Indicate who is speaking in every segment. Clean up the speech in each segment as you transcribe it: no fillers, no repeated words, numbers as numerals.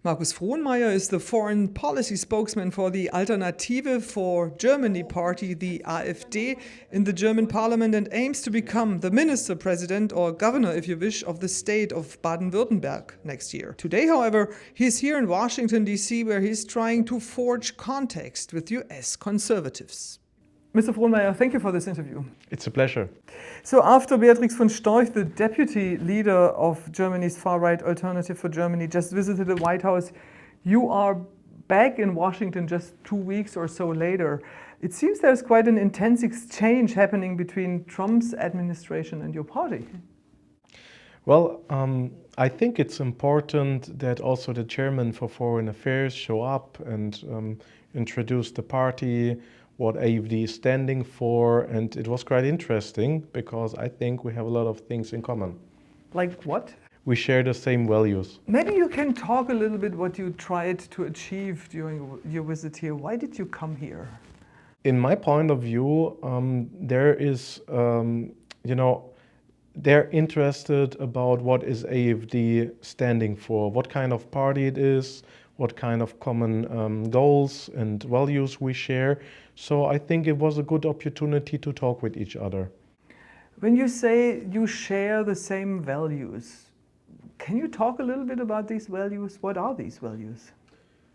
Speaker 1: Markus Frohnmaier is the foreign policy spokesman for the Alternative for Germany party, the AfD, in the German parliament and aims to become the minister president or governor, if you wish, of the state of Baden-Württemberg next year. Today, however, he's here in Washington, D.C., where he's trying to forge contact with US conservatives. Mr. Frohnmaier, thank you for this interview.
Speaker 2: It's a pleasure.
Speaker 1: So after Beatrix von Storch, the deputy leader of Germany's far-right Alternative for Germany, just visited the White House, you are back in Washington just 2 weeks or so later. It seems there's quite an intense exchange happening between Trump's administration and your party.
Speaker 2: Well, I think it's important that also the chairman for foreign affairs show up and introduce the party, what AfD is standing for, and it was quite interesting because I think we have a lot of things in common.
Speaker 1: Like what?
Speaker 2: We share the same values.
Speaker 1: Maybe you can talk a little bit what you tried to achieve during your visit here. Why did you come here?
Speaker 2: In my point of view, there is, they're interested about what is AfD standing for, what kind of party it is, what kind of common goals and values we share. So I think it was a good opportunity to talk with each other.
Speaker 1: When you say you share the same values, can you talk a little bit about these values? What are these values?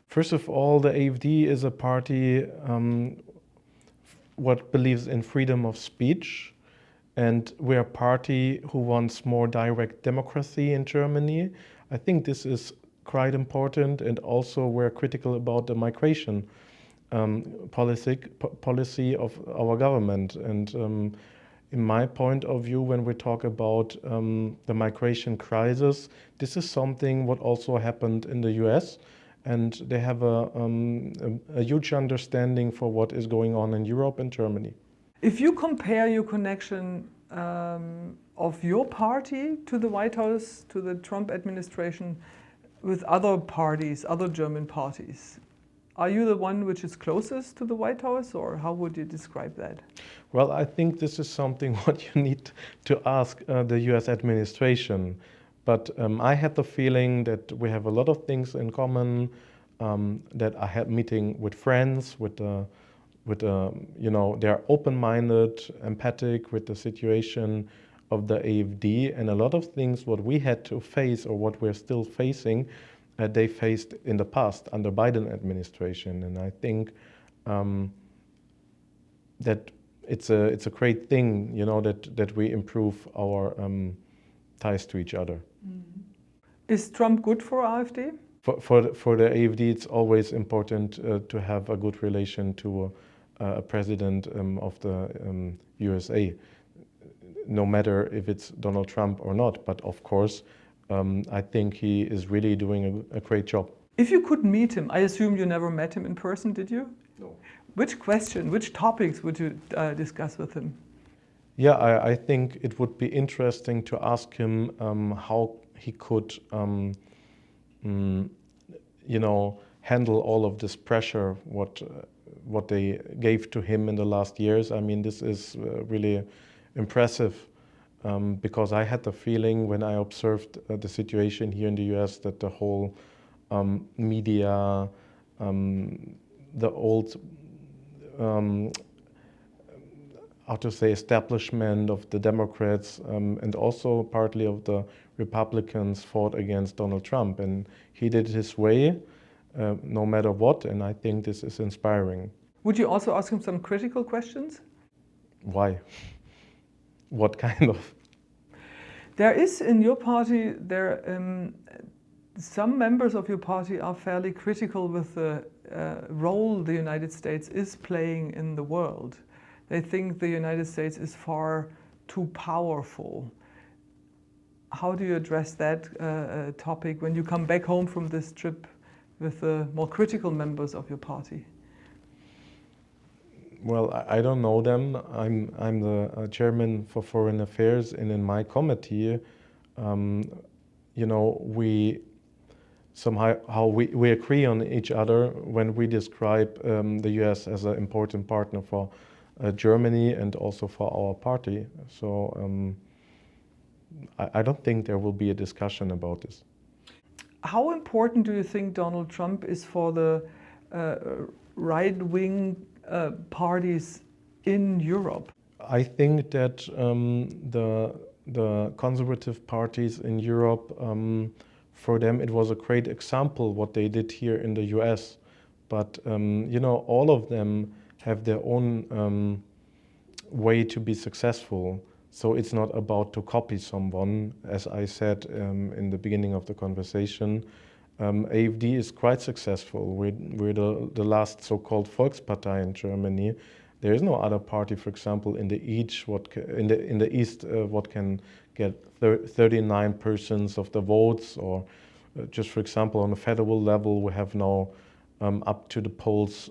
Speaker 2: First of all, the AfD is a party what believes in freedom of speech, and we're a party who wants more direct democracy in Germany. I think this is quite important, and also we're critical about the migration policy of our government. And in my point of view, when we talk about the migration crisis, this is something what also happened in the US, and they have a huge understanding for what is going on in Europe and Germany.
Speaker 1: If you compare your connection of your party to the White House, to the Trump administration, with other parties, other German parties, are you the one which is closest to the White House, or how would you describe that?
Speaker 2: Well, I think this is something what you need to ask the US administration. But I had the feeling that we have a lot of things in common, that I had meeting with friends, they're open-minded, empathic with the situation of the AfD, and a lot of things what we had to face or what we're still facing, they faced in the past under Biden administration. And I think that it's a great thing, that we improve our ties to each other.
Speaker 1: Mm-hmm. Is Trump good for AfD?
Speaker 2: For the AfD, it's always important to have a good relation to a president of the USA. No matter if it's Donald Trump or not, but of course, I think he is really doing a great job.
Speaker 1: If you could meet him, I assume you never met him in person, did you?
Speaker 2: No.
Speaker 1: Which topics would you discuss with him?
Speaker 2: Yeah, I think it would be interesting to ask him how he could, handle all of this pressure, what they gave to him in the last years. I mean, this is really impressive because I had the feeling when I observed the situation here in the US that the whole media, the old, establishment of the Democrats and also partly of the Republicans fought against Donald Trump, and he did it his way, no matter what, and I think this is inspiring.
Speaker 1: Would you also ask him some critical questions?
Speaker 2: Why? What kind of?
Speaker 1: There is in your party, some members of your party are fairly critical with the role the United States is playing in the world. They think the United States is far too powerful. How do you address that topic when you come back home from this trip with the more critical members of your party?
Speaker 2: Well, I don't know them. I'm the chairman for foreign affairs, and in my committee, we somehow we agree on each other when we describe the US as an important partner for Germany and also for our party. So I don't think there will be a discussion about this.
Speaker 1: How important do you think Donald Trump is for the right-wing parties in Europe?
Speaker 2: I think that the conservative parties in Europe, for them it was a great example what they did here in the US. But all of them have their own way to be successful. So it's not about to copy someone, as I said in the beginning of the conversation. AfD is quite successful. We're the last so-called Volkspartei in Germany. There is no other party, for example, in the East, what can get 39% of the votes, or just for example, on a federal level, we have now up to the polls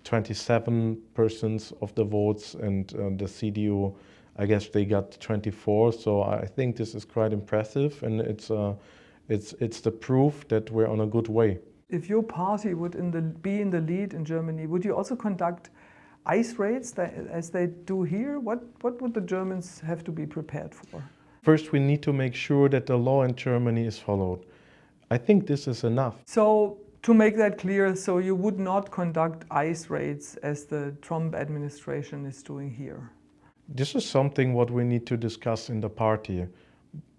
Speaker 2: 27% of the votes, and the CDU, I guess they got 24. So I think this is quite impressive, and it's the proof that we're on a good way.
Speaker 1: If your party would be in the lead in Germany, would you also conduct ICE raids as they do here? What would the Germans have to be prepared for?
Speaker 2: First, we need to make sure that the law in Germany is followed. I think this is enough.
Speaker 1: So, to make that clear, so you would not conduct ICE raids as the Trump administration is doing here?
Speaker 2: This is something what we need to discuss in the party,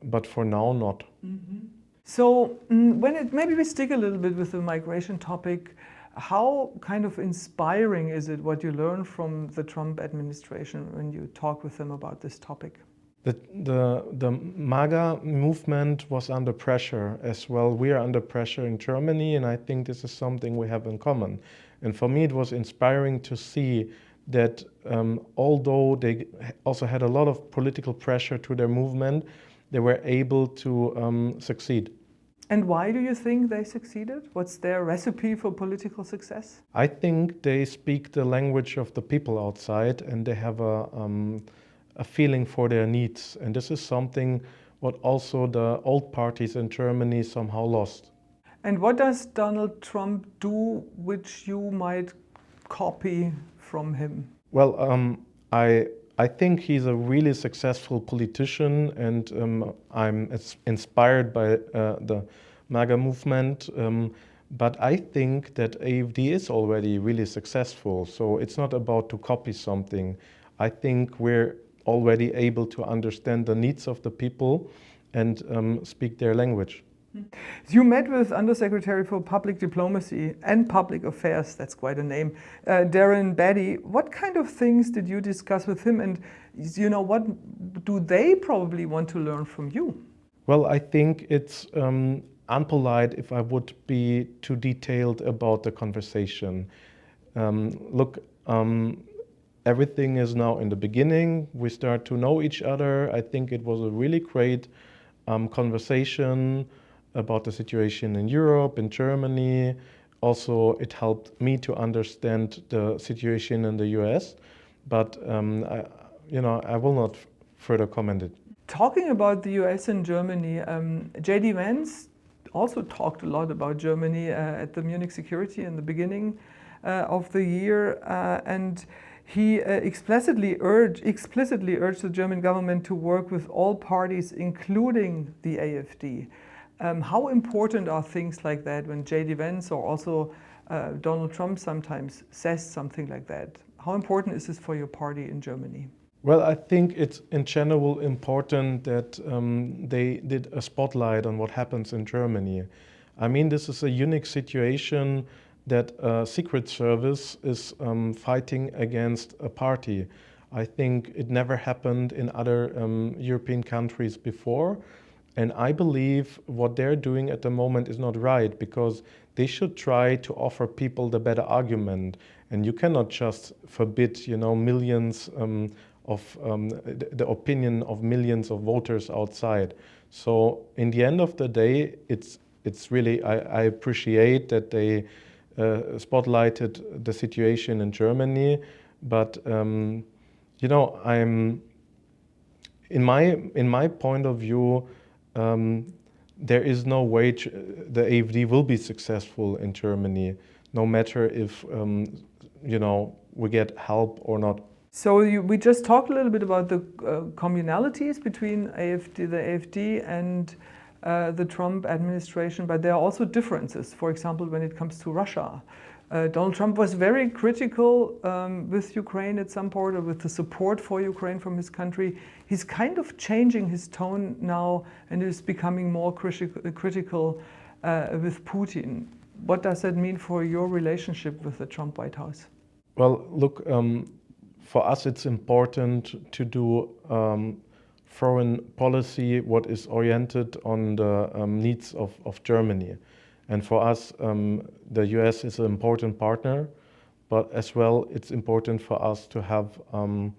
Speaker 2: but for now not.
Speaker 1: Mm-hmm. So maybe we stick a little bit with the migration topic. How kind of inspiring is it what you learn from the Trump administration when you talk with them about this topic?
Speaker 2: The MAGA movement was under pressure as well. We are under pressure in Germany, and I think this is something we have in common. And for me, it was inspiring to see that although they also had a lot of political pressure to their movement, they were able to succeed.
Speaker 1: And why do you think they succeeded? What's their recipe for political success?
Speaker 2: I think they speak the language of the people outside, and they have a feeling for their needs. And this is something what also the old parties in Germany somehow lost.
Speaker 1: And what does Donald Trump do which you might copy from him?
Speaker 2: Well, I think he's a really successful politician, and I'm inspired by the MAGA movement. But I think that AfD is already really successful. So it's not about to copy something. I think we're already able to understand the needs of the people and speak their language.
Speaker 1: You met with Undersecretary for Public Diplomacy and Public Affairs, that's quite a name, Darren Baddy. What kind of things did you discuss with him, and what do they probably want to learn from you?
Speaker 2: Well, I think it's unpolite if I would be too detailed about the conversation. Look, everything is now in the beginning. We start to know each other. I think it was a really great conversation about the situation in Europe, in Germany. Also, it helped me to understand the situation in the US, but I will not further comment it.
Speaker 1: Talking about the US and Germany, J.D. Vance also talked a lot about Germany at the Munich Security in the beginning of the year, and he explicitly urged the German government to work with all parties, including the AfD. How important are things like that when J.D. Vance or also Donald Trump sometimes says something like that? How important is this for your party in Germany?
Speaker 2: Well, I think it's in general important that they did a spotlight on what happens in Germany. I mean, this is a unique situation that a secret service is fighting against a party. I think it never happened in other European countries before. And I believe what they're doing at the moment is not right, because they should try to offer people the better argument. And you cannot just forbid, millions of the opinion of millions of voters outside. So in the end of the day, it's really, I appreciate that they spotlighted the situation in Germany, but I'm in my point of view. There is no way the AfD will be successful in Germany, no matter if we get help or not.
Speaker 1: So we just talked a little bit about the commonalities between the AfD and the Trump administration, but there are also differences. For example, when it comes to Russia. Donald Trump was very critical with Ukraine at some point, or with the support for Ukraine from his country. He's kind of changing his tone now and is becoming more critical with Putin. What does that mean for your relationship with the Trump White House?
Speaker 2: Well, look, for us it's important to do foreign policy what is oriented on the needs of Germany. And for us, the US is an important partner, but as well, it's important for us to have an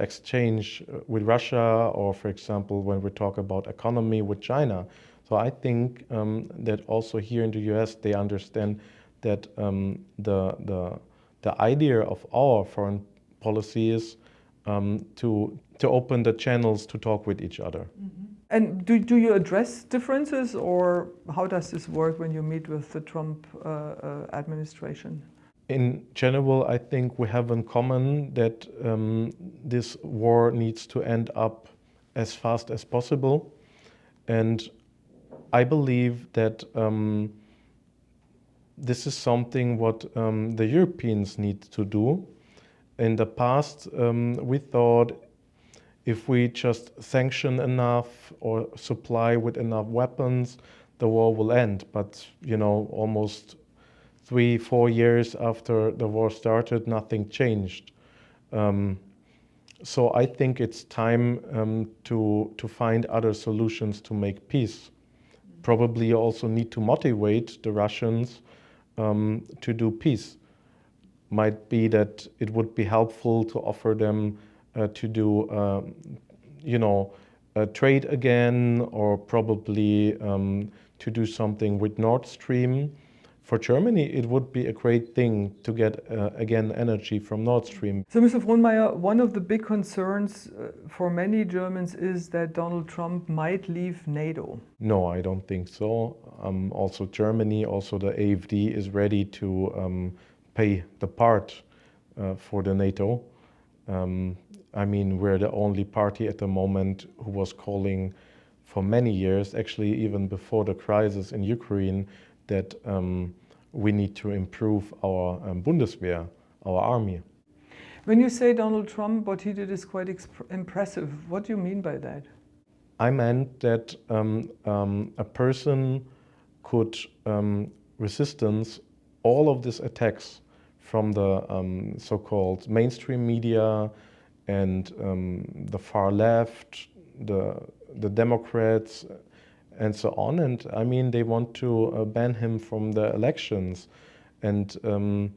Speaker 2: exchange with Russia, or for example, when we talk about economy with China. So I think that also here in the US, they understand that the idea of our foreign policy is to open the channels to talk with each other.
Speaker 1: Mm-hmm. And do you address differences, or how does this work when you meet with the Trump administration?
Speaker 2: In general, I think we have in common that this war needs to end up as fast as possible. And I believe that this is something what the Europeans need to do. In the past, we thought if we just sanction enough or supply with enough weapons, the war will end. But, you know, almost 3-4 years after the war started, nothing changed. So I think it's time to find other solutions to make peace. Probably you also need to motivate the Russians to do peace. Might be that it would be helpful to offer them to do, trade again, or probably to do something with Nord Stream. For Germany, it would be a great thing to get, again, energy from Nord Stream.
Speaker 1: So, Mr. Frohnmaier, one of the big concerns for many Germans is that Donald Trump might leave NATO.
Speaker 2: No, I don't think so. Also, Germany, also the AfD is ready to pay the part for the NATO. I mean, we're the only party at the moment who was calling for many years, actually even before the crisis in Ukraine, that we need to improve our Bundeswehr, our army.
Speaker 1: When you say Donald Trump, what he did is quite impressive. What do you mean by that?
Speaker 2: I meant that a person could resistance all of these attacks from the so-called mainstream media and the far left, the Democrats, and so on. And I mean, they want to ban him from the elections. And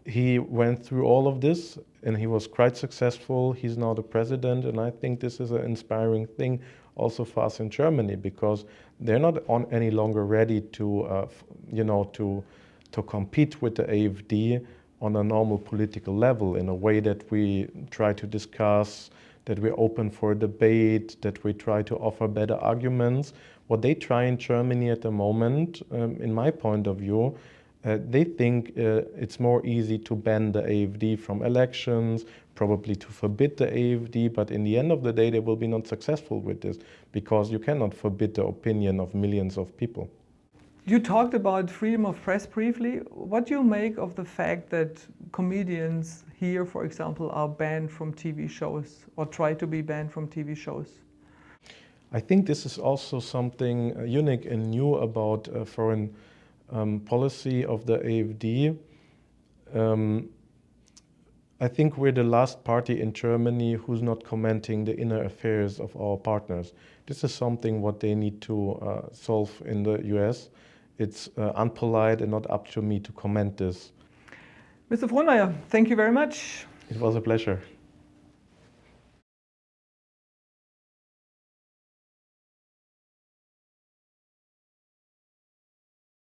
Speaker 2: he went through all of this, and he was quite successful. He's now the president, and I think this is an inspiring thing also for us in Germany, because they're not any longer ready to, to compete with the AfD on a normal political level, in a way that we try to discuss, that we're open for a debate, that we try to offer better arguments. What they try in Germany at the moment, in my point of view, they think it's more easy to ban the AfD from elections, probably to forbid the AfD, but in the end of the day, they will be not successful with this, because you cannot forbid the opinion of millions of people.
Speaker 1: You talked about freedom of press briefly. What do you make of the fact that comedians here, for example, are banned from TV shows, or try to be banned from TV shows?
Speaker 2: I think this is also something unique and new about foreign policy of the AfD. I think we're the last party in Germany who's not commenting the inner affairs of our partners. This is something what they need to solve in the US. It's unpolite and not up to me to comment this.
Speaker 1: Mr. Frohnmaier, thank you very much.
Speaker 2: It was a pleasure.